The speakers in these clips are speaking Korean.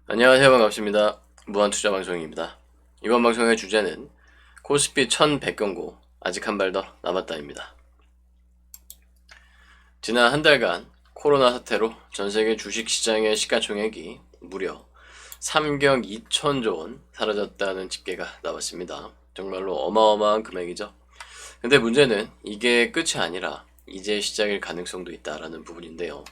안녕하세요. 반갑습니다. 무한투자방송입니다. 이번 방송의 주제는 코스피 1100 경고 아직 한 발 더 남았다입니다. 지난 한 달간 코로나 사태로 전세계 주식시장의 시가총액이 무려 3경 2천조 원 사라졌다는 집계가 나왔습니다. 정말로 어마어마한 금액이죠. 근데 문제는 이게 끝이 아니라 이제 시작일 가능성도 있다라는 부분인데요.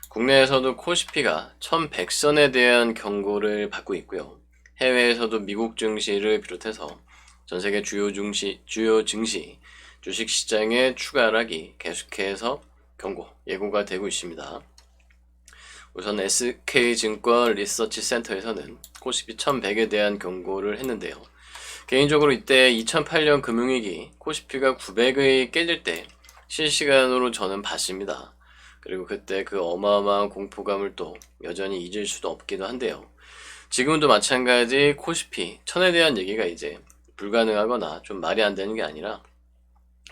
국내에서도 코스피가 1100선에 대한 경고를 받고 있고요. 해외에서도 미국 증시를 비롯해서 전세계 주요 증시, 주식시장의 추가 하락이 계속해서 예고가 되고 있습니다. 우선 SK증권 리서치센터에서는 코스피 1100에 대한 경고를 했는데요. 개인적으로 이때 2008년 금융위기 코스피가 900의 깨질 때 실시간으로 저는 봤습니다. 그리고 그때 그 어마어마한 공포감을 또 여전히 잊을 수도 없기도 한데요. 지금도 마찬가지 코스피 1000에 대한 얘기가 이제 불가능하거나 좀 말이 안 되는 게 아니라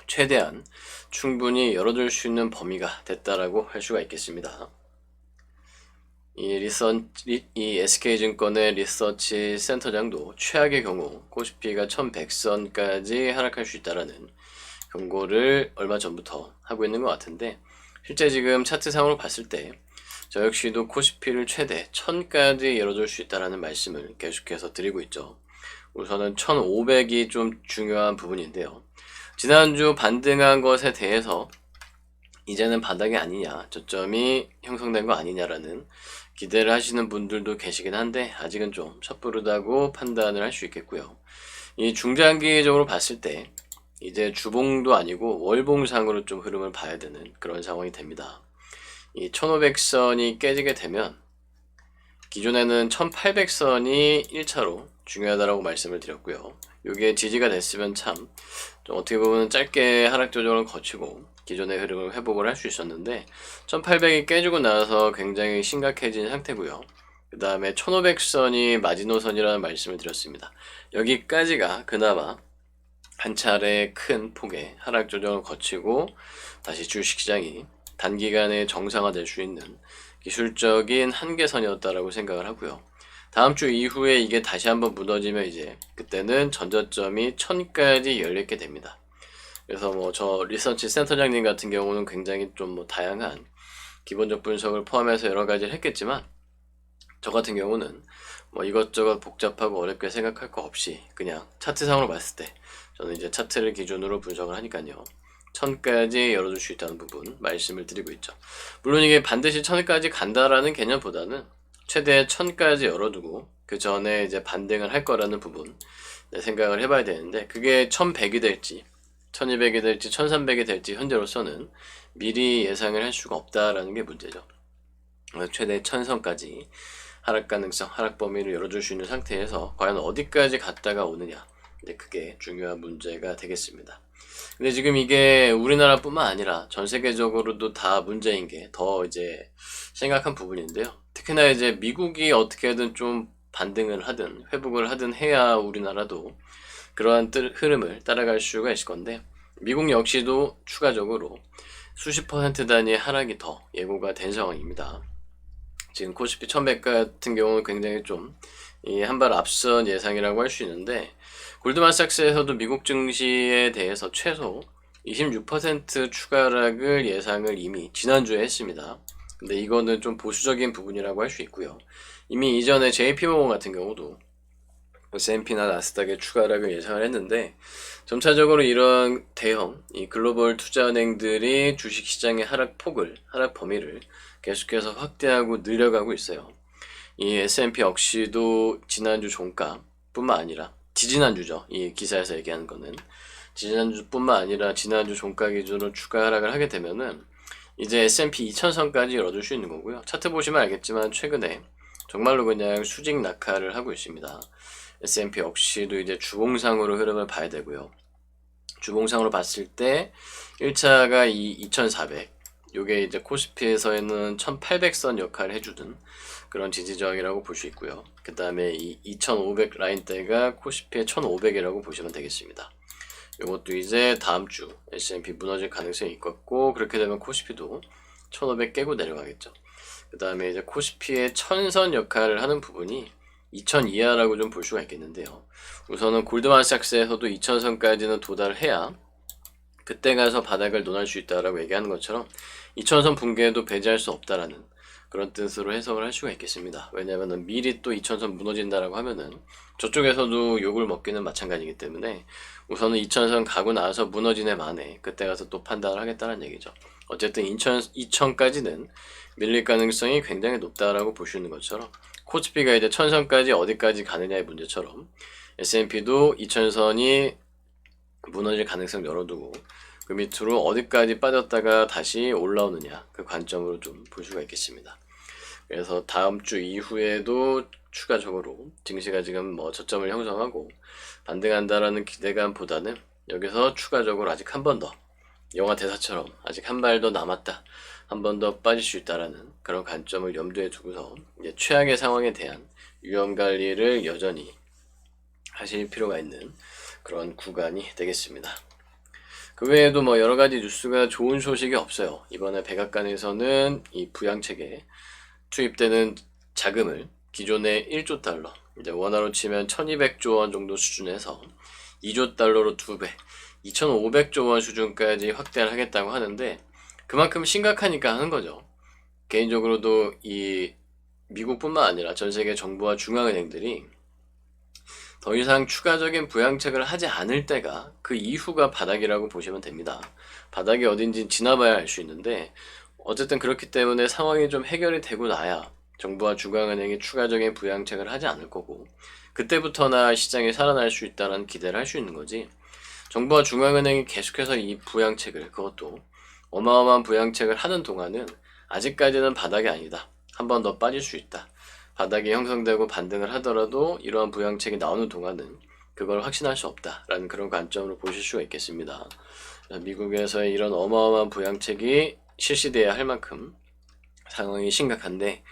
최대한 충분히 열어둘 수 있는 범위가 됐다라고 할 수가 있겠습니다. 이 SK증권의 리서치 센터장도 최악의 경우 코스피가 1100선까지 하락할 수 있다라는 경고를 얼마 전부터 하고 있는 것 같은데, 실제 지금 차트상으로 봤을 때 저 역시도 코스피를 최대 1000까지 열어줄 수 있다라는 말씀을 계속해서 드리고 있죠. 우선은 1500이 좀 중요한 부분인데요. 지난주 반등한 것에 대해서 이제는 바닥이 아니냐, 저점이 형성된 거 아니냐라는 기대를 하시는 분들도 계시긴 한데 아직은 좀 섣부르다고 판단을 할 수 있겠고요. 이 중장기적으로 봤을 때 이제 주봉도 아니고 월봉상으로 좀 흐름을 봐야 되는 그런 상황이 됩니다. 이 1500선이 깨지게 되면 기존에는 1800선이 1차로 중요하다라고 말씀을 드렸고요. 이게 지지가 됐으면 참 좀 어떻게 보면 짧게 하락 조정을 거치고 기존의 흐름을 회복을 할 수 있었는데 1800이 깨지고 나서 굉장히 심각해진 상태고요. 그 다음에 1500선이 마지노선이라는 말씀을 드렸습니다. 여기까지가 그나마 한 차례 큰 폭의 하락 조정을 거치고 다시 주식시장이 단기간에 정상화될 수 있는 기술적인 한계선이었다라고 생각을 하고요. 다음 주 이후에 이게 다시 한번 무너지면 이제 그때는 전저점이 1000까지 열리게 됩니다. 그래서 뭐 저 리서치 센터장님 같은 경우는 굉장히 좀 뭐 다양한 기본적 분석을 포함해서 여러 가지를 했겠지만, 저 같은 경우는 뭐 이것저것 복잡하고 어렵게 생각할 거 없이 그냥 차트상으로 봤을 때 저는 이제 차트를 기준으로 분석을 하니까요. 1000까지 열어줄 수 있다는 부분 말씀을 드리고 있죠. 물론 이게 반드시 1000까지 간다라는 개념보다는 최대 1000까지 열어두고 그 전에 이제 반등을 할 거라는 부분 생각을 해봐야 되는데, 그게 1100이 될지 1200이 될지 1300이 될지 현재로서는 미리 예상을 할 수가 없다라는 게 문제죠. 최대 1000선까지 하락 가능성, 하락 범위를 열어줄 수 있는 상태에서 과연 어디까지 갔다가 오느냐, 그게 중요한 문제가 되겠습니다. 근데 지금 이게 우리나라뿐만 아니라 전 세계적으로도 다 문제인 게 더 이제 심각한 부분인데요. 특히나 이제 미국이 어떻게든 좀 반등을 하든 회복을 하든 해야 우리나라도 그러한 흐름을 따라갈 수가 있을 건데, 미국 역시도 추가적으로 수십 퍼센트 단위 하락이 더 예고가 된 상황입니다. 지금 코스피 1100 같은 경우는 굉장히 좀 한 발 앞선 예상이라고 할 수 있는데, 골드만삭스에서도 미국 증시에 대해서 최소 26% 추가 하락을 예상을 이미 지난주에 했습니다. 근데 이거는 좀 보수적인 부분이라고 할 수 있고요. 이미 이전에 JP모건 같은 경우도 S&P나 나스닥의 추가 하락을 예상을 했는데, 점차적으로 이런 대형 이 글로벌 투자은행들이 주식시장의 하락 범위를 계속해서 확대하고 늘려가고 있어요. 이 S&P 역시도 지난주 종가뿐만 아니라 지지난주죠. 이 기사에서 얘기하는 거는 지난주뿐만 아니라 지난주 종가 기준으로 추가 하락을 하게 되면은 이제 S&P 2000선까지 열어줄 수 있는 거고요. 차트 보시면 알겠지만 최근에 정말로 그냥 수직 낙하를 하고 있습니다. S&P 역시도 이제 주봉상으로 흐름을 봐야 되고요. 주봉상으로 봤을 때 1차가 이 2400, 요게 이제 코스피에서는 1800선 역할을 해주는 그런 지지저항이라고 볼 수 있고요. 그 다음에 이 2500 라인대가 코스피의 1500이라고 보시면 되겠습니다. 이것도 이제 다음 주 S&P 무너질 가능성이 있겠고, 그렇게 되면 코스피도 1500 깨고 내려가겠죠. 그 다음에 이제 코스피의 천선 역할을 하는 부분이 2000 이하라고 좀 볼 수가 있겠는데요. 우선은 골드만삭스에서도 2000선까지는 도달해야 그때 가서 바닥을 논할 수 있다라고 얘기하는 것처럼 2000선 붕괴에도 배제할 수 없다라는 그런 뜻으로 해석을 할 수가 있겠습니다. 왜냐면은 미리 또 2000선 무너진다라고 하면은 저쪽에서도 욕을 먹기는 마찬가지이기 때문에 우선은 2000선 가고 나서 무너진 애 만에 그때 가서 또 판단을 하겠다는 얘기죠. 어쨌든 2000까지는 밀릴 가능성이 굉장히 높다라고 볼 수 있는 것처럼 코스피가 이제 1000선까지 어디까지 가느냐의 문제처럼 S&P도 2000선이 무너질 가능성 열어두고 그 밑으로 어디까지 빠졌다가 다시 올라오느냐 그 관점으로 좀 볼 수가 있겠습니다. 그래서 다음 주 이후에도 추가적으로 증시가 지금 뭐 저점을 형성하고 반등한다라는 기대감보다는 여기서 추가적으로 아직 한 번 더 영화 대사처럼 아직 한 발 더 남았다, 한 번 더 빠질 수 있다라는 그런 관점을 염두에 두고서 이제 최악의 상황에 대한 위험 관리를 여전히 하실 필요가 있는 그런 구간이 되겠습니다. 그 외에도 뭐 여러 가지 뉴스가 좋은 소식이 없어요. 이번에 백악관에서는 이 부양책에 투입되는 자금을 기존의 1조 달러, 이제 원화로 치면 1200조 원 정도 수준에서 2조 달러로 2배, 2500조 원 수준까지 확대를 하겠다고 하는데 그만큼 심각하니까 하는 거죠. 개인적으로도 이 미국뿐만 아니라 전 세계 정부와 중앙은행들이 더 이상 추가적인 부양책을 하지 않을 때가 그 이후가 바닥이라고 보시면 됩니다. 바닥이 어딘지 지나봐야 알 수 있는데 어쨌든 그렇기 때문에 상황이 좀 해결이 되고 나야 정부와 중앙은행이 추가적인 부양책을 하지 않을 거고 그때부터나 시장이 살아날 수 있다는 기대를 할 수 있는 거지. 정부와 중앙은행이 계속해서 이 부양책을, 그것도 어마어마한 부양책을 하는 동안은 아직까지는 바닥이 아니다, 한 번 더 빠질 수 있다, 바닥이 형성되고 반등을 하더라도 이러한 부양책이 나오는 동안은 그걸 확신할 수 없다라는 그런 관점으로 보실 수가 있겠습니다. 미국에서의 이런 어마어마한 부양책이 실시돼야 할 만큼 상황이 심각한데,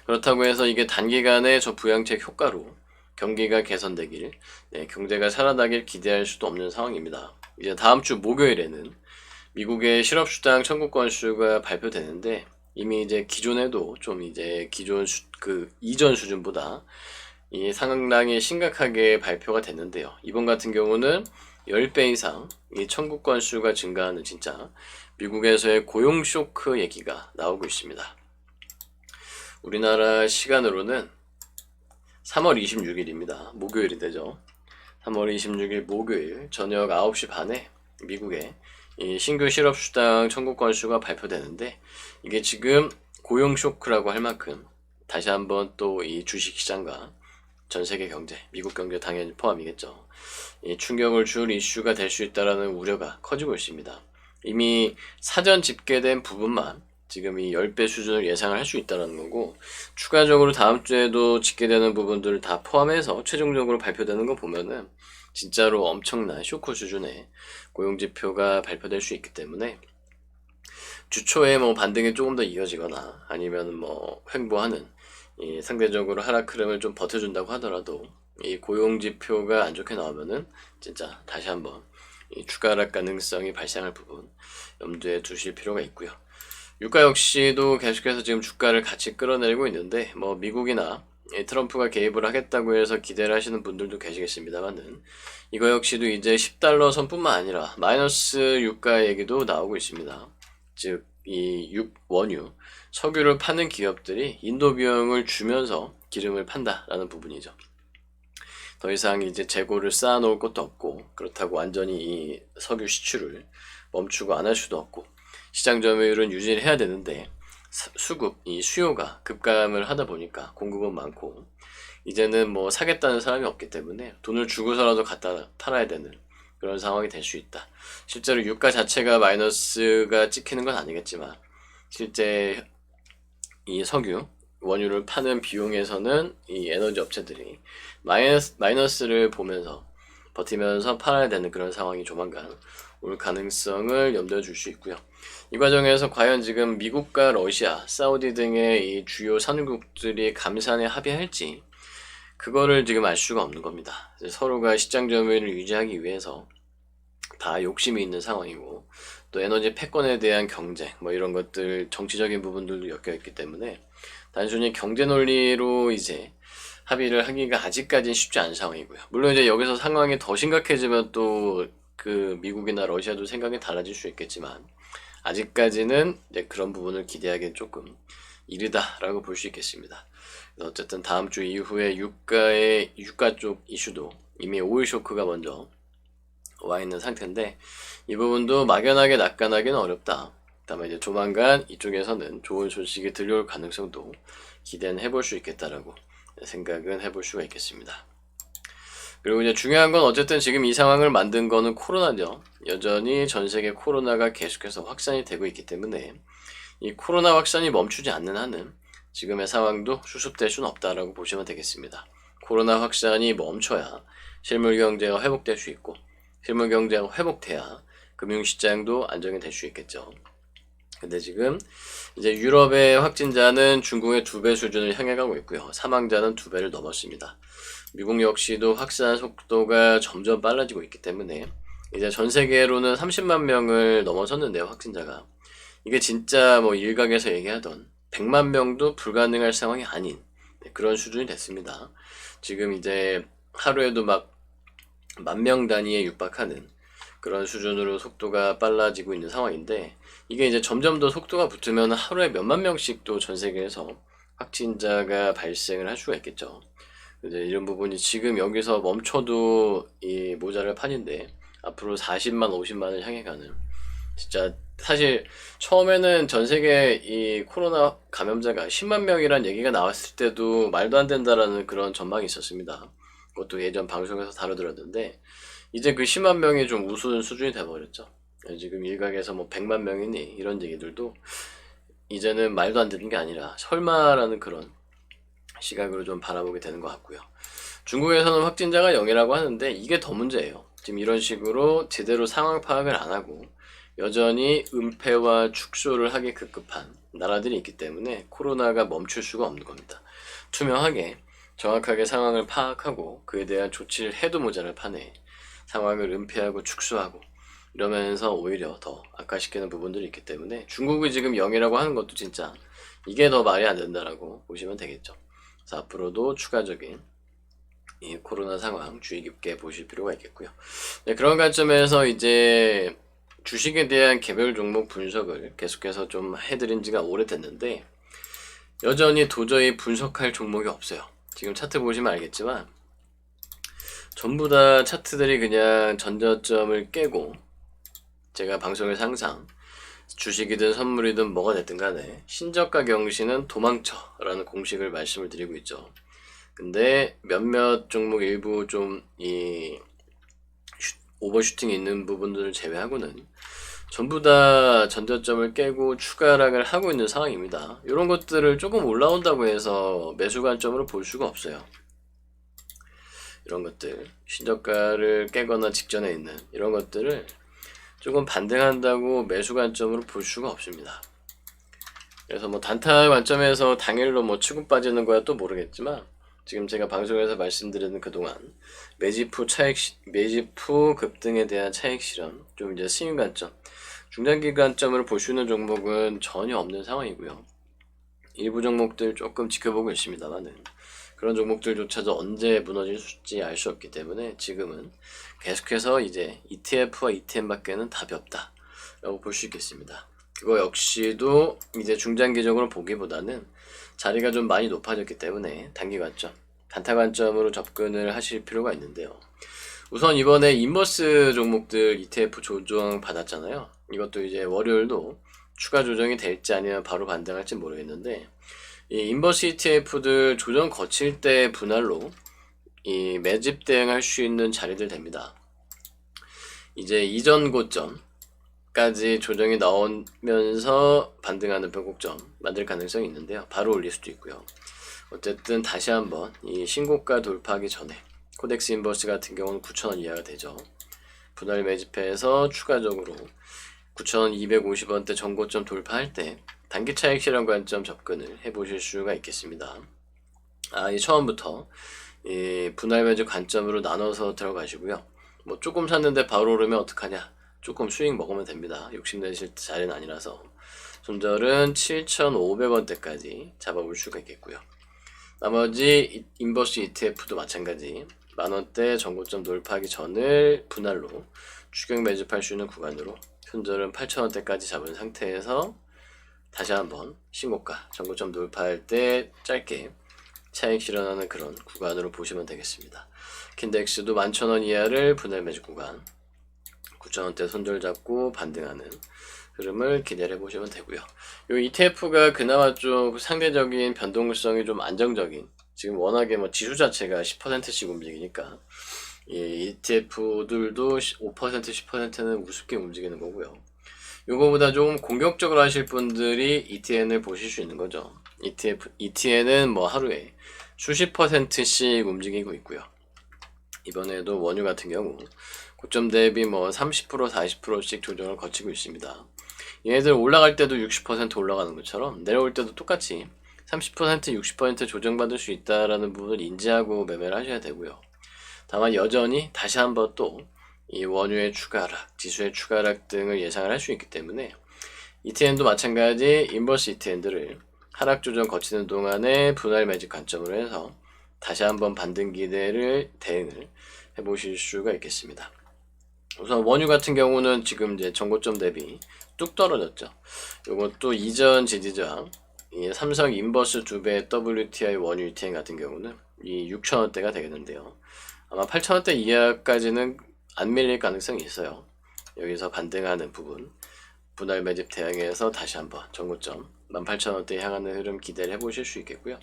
그렇다고 해서 이게 단기간에 저 부양책 효과로 경기가 개선되길, 경제가 살아나길 기대할 수도 없는 상황입니다. 이제 다음 주 목요일에는 미국의 실업수당 청구 건수가 발표되는데 이미 이제 기존에도 좀 이제 기존 그 이전 수준보다 이 상당히 심각하게 발표가 됐는데요. 이번 같은 경우는 10배 이상 이 청구 건수가 증가하는 진짜 미국에서의 고용 쇼크 얘기가 나오고 있습니다. 우리나라 시간으로는 3월 26일입니다. 목요일이 되죠. 3월 26일 목요일 저녁 9시 반에 미국의 이 신규 실업수당 청구 건수가 발표되는데 이게 지금 고용 쇼크라고 할 만큼 다시 한번 또 이 주식시장과 전 세계 경제, 미국 경제 당연히 포함이겠죠. 이 충격을 줄 이슈가 될 수 있다는 우려가 커지고 있습니다. 이미 사전 집계된 부분만 지금 이 10배 수준을 예상을 할 수 있다는 거고 추가적으로 다음 주에도 집계되는 부분들을 다 포함해서 최종적으로 발표되는 거 보면은 진짜로 엄청난 쇼크 수준의 고용지표가 발표될 수 있기 때문에 주초에 뭐 반등이 조금 더 이어지거나 아니면 뭐 횡보하는 이 상대적으로 하락 흐름을 좀 버텨준다고 하더라도 이 고용지표가 안 좋게 나오면은 진짜 다시 한번 이 추가 하락 가능성이 발생할 부분 염두에 두실 필요가 있고요. 유가 역시도 계속해서 지금 주가를 같이 끌어내리고 있는데 뭐 미국이나 트럼프가 개입을 하겠다고 해서 기대를 하시는 분들도 계시겠습니다만은 이거 역시도 이제 10달러 선뿐만 아니라 마이너스 유가 얘기도 나오고 있습니다. 즉 이 원유, 석유를 파는 기업들이 인도 비용을 주면서 기름을 판다라는 부분이죠. 더 이상 이제 재고를 쌓아놓을 것도 없고 그렇다고 완전히 이 석유 시출을 멈추고 안 할 수도 없고 시장 점유율은 유지를 해야 되는데 수급, 이 수요가 급감을 하다 보니까 공급은 많고 이제는 뭐 사겠다는 사람이 없기 때문에 돈을 주고서라도 갖다 팔아야 되는 그런 상황이 될 수 있다. 실제로 유가 자체가 마이너스가 찍히는 건 아니겠지만 실제 이 석유, 원유를 파는 비용에서는 이 에너지 업체들이 마이너스를 보면서 버티면서 팔아야 되는 그런 상황이 조만간 올 가능성을 염두에 둘 수 있고요. 이 과정에서 과연 지금 미국과 러시아, 사우디 등의 이 주요 산유국들이 감산에 합의할지 그거를 지금 알 수가 없는 겁니다. 서로가 시장 점유율을 유지하기 위해서 다 욕심이 있는 상황이고 또 에너지 패권에 대한 경쟁, 뭐 이런 것들 정치적인 부분들도 엮여 있기 때문에 단순히 경제 논리로 이제 합의를 하기가 아직까지는 쉽지 않은 상황이고요. 물론 이제 여기서 상황이 더 심각해지면 또 그 미국이나 러시아도 생각이 달라질 수 있겠지만 아직까지는 이제 그런 부분을 기대하기엔 조금 이르다라고 볼 수 있겠습니다. 그래서 어쨌든 다음 주 이후에 유가 쪽 이슈도 이미 오일 쇼크가 먼저 와 있는 상태인데 이 부분도 막연하게 낙관하기는 어렵다. 그다음에 이제 조만간 이쪽에서는 좋은 소식이 들려올 가능성도 기대는 해볼 수 있겠다라고 생각은 해볼 수가 있겠습니다. 그리고 이제 중요한 건 어쨌든 지금 이 상황을 만든 거는 코로나죠. 여전히 전 세계 코로나가 계속해서 확산이 되고 있기 때문에 이 코로나 확산이 멈추지 않는 한은 지금의 상황도 수습될 수는 없다라고 보시면 되겠습니다. 코로나 확산이 멈춰야 실물 경제가 회복될 수 있고 실물 경제가 회복돼야 금융시장도 안정이 될 수 있겠죠. 근데 지금 이제 유럽의 확진자는 중국의 2배 수준을 향해 가고 있고요. 사망자는 2배를 넘었습니다. 미국 역시도 확산 속도가 점점 빨라지고 있기 때문에 이제 전 세계로는 30만 명을 넘어섰는데요, 확진자가. 이게 진짜 뭐 일각에서 얘기하던 100만 명도 불가능할 상황이 아닌 그런 수준이 됐습니다. 지금 이제 하루에도 막 10,000명 단위에 육박하는 그런 수준으로 속도가 빨라지고 있는 상황인데 이게 이제 점점 더 속도가 붙으면 하루에 몇만 명씩도 전 세계에서 확진자가 발생을 할 수가 있겠죠. 이제 이런 부분이 지금 여기서 멈춰도 이 모자랄 판인데 앞으로 40만, 50만을 향해 가는 진짜 사실 처음에는 전 세계 이 코로나 감염자가 10만 명이란 얘기가 나왔을 때도 말도 안 된다라는 그런 전망이 있었습니다. 그것도 예전 방송에서 다루들었는데 이제 그 10만 명이 좀 우스운 수준이 돼버렸죠. 지금 일각에서 뭐 100만 명이니 이런 얘기들도 이제는 말도 안 되는 게 아니라 설마라는 그런 시각으로 좀 바라보게 되는 것 같고요. 중국에서는 확진자가 0이라고 하는데 이게 더 문제예요. 지금 이런 식으로 제대로 상황 파악을 안 하고 여전히 은폐와 축소를 하기 급급한 나라들이 있기 때문에 코로나가 멈출 수가 없는 겁니다. 투명하게 정확하게 상황을 파악하고 그에 대한 조치를 해도 모자랄 판에 상황을 은폐하고 축소하고 이러면서 오히려 더 악화시키는 부분들이 있기 때문에 중국이 지금 0이라고 하는 것도 진짜 이게 더 말이 안 된다라고 보시면 되겠죠. 그래서 앞으로도 추가적인 이 코로나 상황 주의 깊게 보실 필요가 있겠고요. 네, 그런 관점에서 이제 주식에 대한 개별 종목 분석을 계속해서 좀 해드린 지가 오래됐는데 여전히 도저히 분석할 종목이 없어요. 지금 차트 보시면 알겠지만 전부 다 차트들이 그냥 전저점을 깨고 제가 방송에서 항상 주식이든 선물이든 뭐가 됐든 간에 신저가 경신은 도망쳐 라는 공식을 말씀을 드리고 있죠. 근데 몇몇 종목 일부 좀 이 오버슈팅이 있는 부분들을 제외하고는 전부 다 전저점을 깨고 추가 하락을 하고 있는 상황입니다. 이런 것들을 조금 올라온다고 해서 매수 관점으로 볼 수가 없어요. 이런 것들 신저가를 깨거나 직전에 있는 이런 것들을 조금 반등한다고 매수 관점으로 볼 수가 없습니다. 그래서 뭐 단타 관점에서 당일로 뭐 치고 빠지는 거야 또 모르겠지만 지금 제가 방송에서 말씀드리는 그동안 매집 후 급등에 대한 차익 실현, 좀 이제 스윙 관점, 중장기 관점으로 볼 수 있는 종목은 전혀 없는 상황이고요. 일부 종목들 조금 지켜보고 있습니다만은 그런 종목들조차도 언제 무너질지 알 수 없기 때문에 지금은 계속해서 이제 ETF와 ETN밖에는 답이 없다 라고 볼 수 있겠습니다. 그거 역시도 이제 중장기적으로 보기보다는 자리가 좀 많이 높아졌기 때문에 단기 관점, 단타 관점으로 접근을 하실 필요가 있는데요. 우선 이번에 인버스 종목들 ETF 조정 받았잖아요. 이것도 이제 월요일도 추가 조정이 될지 아니면 바로 반등할지 모르겠는데 이 인버스 ETF들 조정 거칠 때 분할로 이 매집 대응할 수 있는 자리들 됩니다. 이제 이전 고점까지 조정이 나오면서 반등하는 변곡점 만들 가능성이 있는데요. 바로 올릴 수도 있고요. 어쨌든 다시 한번 이 신고가 돌파하기 전에 코덱스 인버스 같은 경우는 9,000원 이하가 되죠. 분할 매집해서 추가적으로 9,250원대 전고점 돌파할 때 단기 차익 실현 관점 접근을 해보실 수가 있겠습니다. 이 처음부터 이 분할 매집 관점으로 나눠서 들어가시고요. 뭐 조금 샀는데 바로 오르면 어떡하냐, 조금 수익 먹으면 됩니다. 욕심내실 자리는 아니라서. 손절은 7,500원대까지 잡아볼 수가 있겠고요. 나머지 인버스 ETF도 마찬가지 만원대 전고점 돌파하기 전을 분할로 추격 매집할 수 있는 구간으로 손절은 8,000원대까지 잡은 상태에서 다시 한번 신고가 전고점 돌파할 때 짧게 차익 실현하는 그런 구간으로 보시면 되겠습니다. 킨덱스도 11,000원 이하를 분할 매집 구간 9,000원대 손절 잡고 반등하는 흐름을 기대해 보시면 되고요. 이 ETF가 그나마 좀 상대적인 변동성이 좀 안정적인, 지금 워낙에 뭐 지수 자체가 10%씩 움직이니까 이 ETF들도 5% 10%는 우습게 움직이는 거고요. 요거보다 좀 공격적으로 하실 분들이 ETN을 보실 수 있는 거죠. ETN은 뭐 하루에 수십 %씩 움직이고 있고요. 이번에도 원유 같은 경우 고점 대비 뭐 30% 40%씩 조정을 거치고 있습니다. 얘네들 올라갈 때도 60% 올라가는 것처럼 내려올 때도 똑같이 30% 60% 조정받을 수 있다라는 부분을 인지하고 매매를 하셔야 되고요. 다만 여전히 다시 한번 또 이 원유의 추가 하락, 지수의 추가 하락 등을 예상을 할 수 있기 때문에 ETN도 마찬가지 인버스 ETN들을 하락 조정 거치는 동안에 분할 매집 관점으로 해서 다시 한번 반등 기대를 대응을 해보실 수가 있겠습니다. 우선 원유 같은 경우는 지금 이제 전고점 대비 뚝 떨어졌죠. 이것도 이전 지지저항 삼성 인버스 2배 WTI 원유 ETN 같은 경우는 이 6,000원대가 되겠는데요. 아마 8,000원대 이하까지는 안 밀릴 가능성이 있어요. 여기서 반등하는 부분 분할 매집 대응해서 다시 한번 전고점 18,000원대 향하는 흐름 기대를 해보실 수 있겠고요.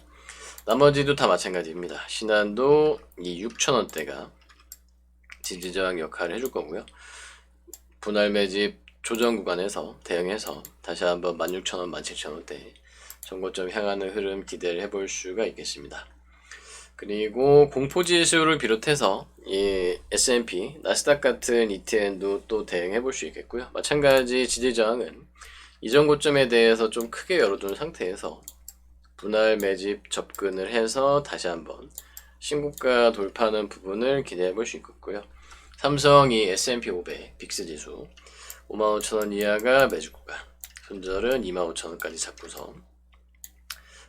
나머지도 다 마찬가지입니다. 신한도 이 6,000원대가 지지저항 역할을 해줄 거고요. 분할 매집 조정 구간에서 대응해서 다시 한번 16,000원, 17,000원대 전고점 향하는 흐름 기대를 해볼 수가 있겠습니다. 그리고 공포지수를 비롯해서 이 S&P, 나스닥 같은 ETN도 또 대응해 볼 수 있겠고요. 마찬가지 지지저항은 이전 고점에 대해서 좀 크게 열어둔 상태에서 분할 매집 접근을 해서 다시 한번 신고가 돌파하는 부분을 기대해 볼 수 있겠고요. 삼성이 S&P 500 빅스 지수 55,000원 이하가 매집 구간, 손절은 25,000원까지 잡고서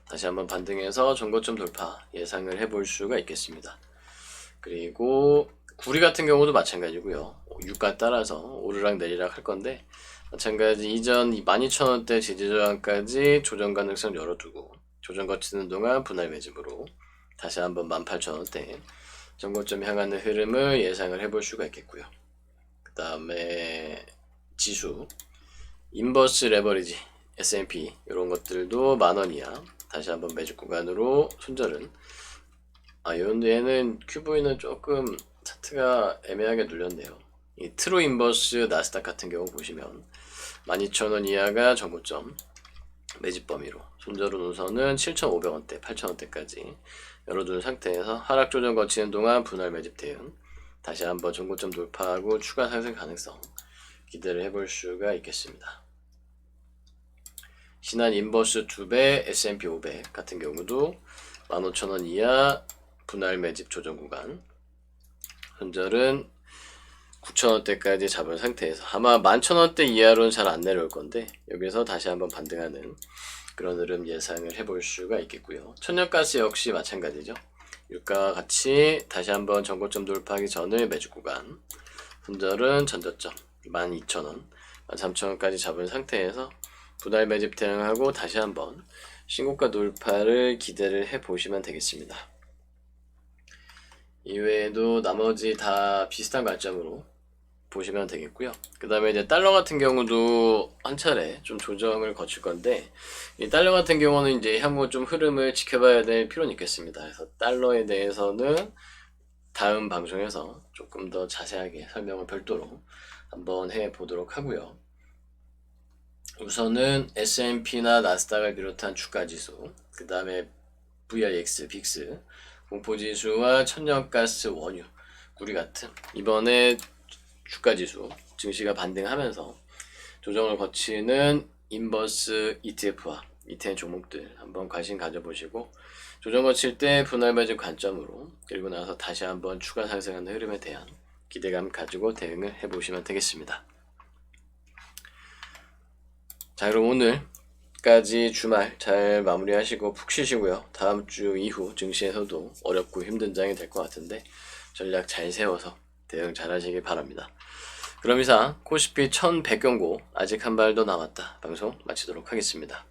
다시 한번 반등해서 전고점 돌파 예상을 해볼 수가 있겠습니다. 그리고 구리 같은 경우도 마찬가지고요. 유가 따라서 오르락 내리락 할 건데 마찬가지 이전 12,000원대 지지저항까지 조정 가능성 열어두고 조정 거치는 동안 분할 매집으로 다시 한번 18,000원대 전고점 향하는 흐름을 예상을 해볼 수가 있겠고요. 그 다음에 지수 인버스 레버리지 S&P 이런 것들도 만원 이하 다시 한번 매집 구간으로 손절은 얘는 QV는 조금 차트가 애매하게 눌렸네요. 이 트루 인버스 나스닥 같은 경우 보시면 12,000원 이하가 전고점 매집 범위로 손절은 우선은 7,500원대 8,000원대까지 열어둔 상태에서 하락 조정 거치는 동안 분할 매집 대응 다시 한번 전고점 돌파하고 추가 상승 가능성 기대를 해볼 수가 있겠습니다. 신한 인버스 2배 S&P 500 같은 경우도 15,000원 이하 분할 매집 조정 구간 손절은 9,000원대까지 잡은 상태에서 아마 11,000원대 이하로는 잘 안 내려올 건데 여기서 다시 한번 반등하는 그런 흐름 예상을 해볼 수가 있겠고요. 천연가스 역시 마찬가지죠. 유가와 같이 다시 한번 전고점 돌파하기 전을 매집 구간 손절은 전저점 12,000원 13,000원까지 잡은 상태에서 분할 매집 대응하고 다시 한번 신고가 돌파를 기대를 해 보시면 되겠습니다. 이외에도 나머지 다 비슷한 관점으로 보시면 되겠고요. 그 다음에 이제 달러 같은 경우도 한 차례 좀 조정을 거칠 건데 이 달러 같은 경우는 이제 향후 좀 흐름을 지켜봐야 될 필요는 있겠습니다. 그래서 달러에 대해서는 다음 방송에서 조금 더 자세하게 설명을 별도로 한번 해 보도록 하고요. 우선은 S&P나 나스닥을 비롯한 주가지수, 그 다음에 VIX, 빅스, 공포지수와 천연가스, 원유, 구리 같은 이번에 주가지수 증시가 반등하면서 조정을 거치는 인버스 ETF와 ETN 종목들 한번 관심 가져보시고 조정 거칠 때 분할 매집 관점으로 그리고 나서 다시 한번 추가 상승하는 흐름에 대한 기대감 가지고 대응을 해보시면 되겠습니다. 자, 그럼 오늘까지 주말 잘 마무리하시고 푹 쉬시고요. 다음 주 이후 증시에서도 어렵고 힘든 장이 될 것 같은데 전략 잘 세워서 대응 잘 하시길 바랍니다. 그럼 이상 코스피 1100경고 아직 한 발 더 남았다 방송 마치도록 하겠습니다.